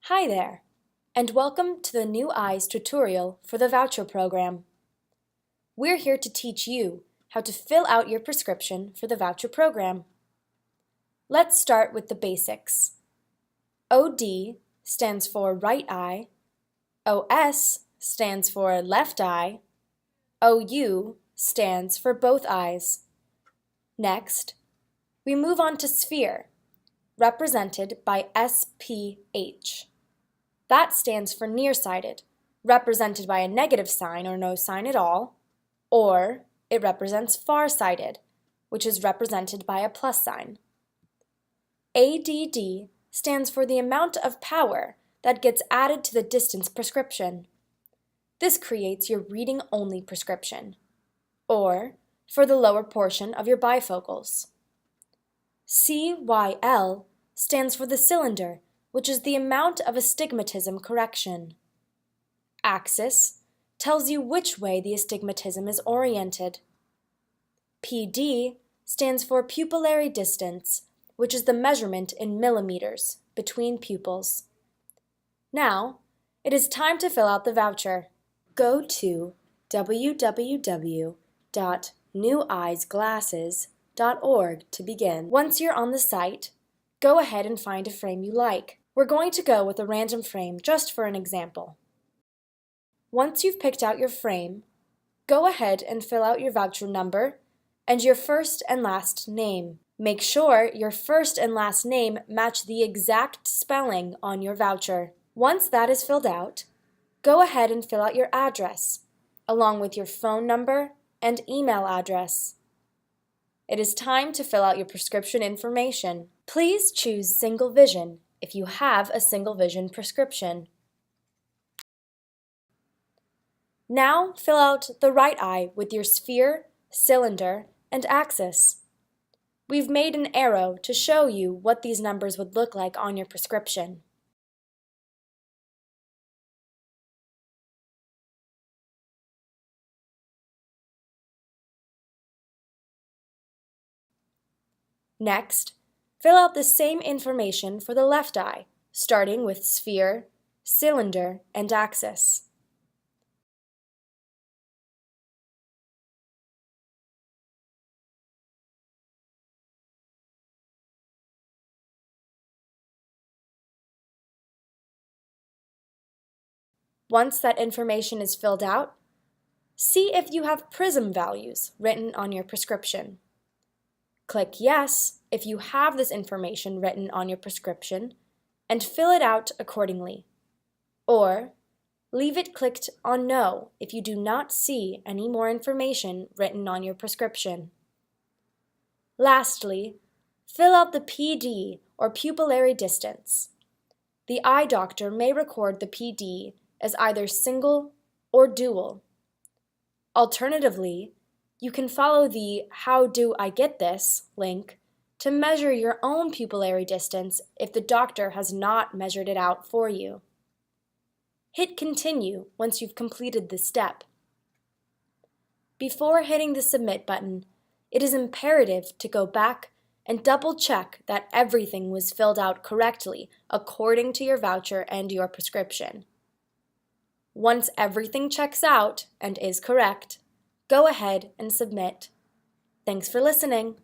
Hi there, and welcome to the New Eyes tutorial for the voucher program. We're here to teach you how to fill out your prescription for the voucher program. Let's start with the basics. OD stands for right eye, OS stands for left eye, OU stands for both eyes. Next, we move on to sphere, represented by SPH. That stands for nearsighted, represented by a negative sign or no sign at all, or it represents farsighted, which is represented by a plus sign. ADD stands for the amount of power that gets added to the distance prescription. This creates your reading-only prescription, or for the lower portion of your bifocals. CYL stands for the cylinder, which is the amount of astigmatism correction. Axis tells you which way the astigmatism is oriented. PD stands for pupillary distance, which is the measurement in millimeters between pupils. Now, it is time to fill out the voucher. Go to www.neweyesglasses.org to begin. Once you're on the site, go ahead and find a frame you like. We're going to go with a random frame just for an example. Once you've picked out your frame, go ahead and fill out your voucher number and your first and last name. Make sure your first and last name match the exact spelling on your voucher. Once that is filled out, go ahead and fill out your address, along with your phone number and email address. It is time to fill out your prescription information. Please choose single vision if you have a single vision prescription. Now fill out the right eye with your sphere, cylinder, and axis. We've made an arrow to show you what these numbers would look like on your prescription. Next, fill out the same information for the left eye, starting with sphere, cylinder, and axis. Once that information is filled out, see if you have prism values written on your prescription. Click Yes if you have this information written on your prescription and fill it out accordingly. Or leave it clicked on No if you do not see any more information written on your prescription. Lastly, fill out the PD or pupillary distance. The eye doctor may record the PD as either single or dual. Alternatively, you can follow the How Do I Get This link to measure your own pupillary distance if the doctor has not measured it out for you. Hit Continue once you've completed this step. Before hitting the Submit button, it is imperative to go back and double-check that everything was filled out correctly according to your voucher and your prescription. Once everything checks out and is correct, go ahead and submit. Thanks for listening.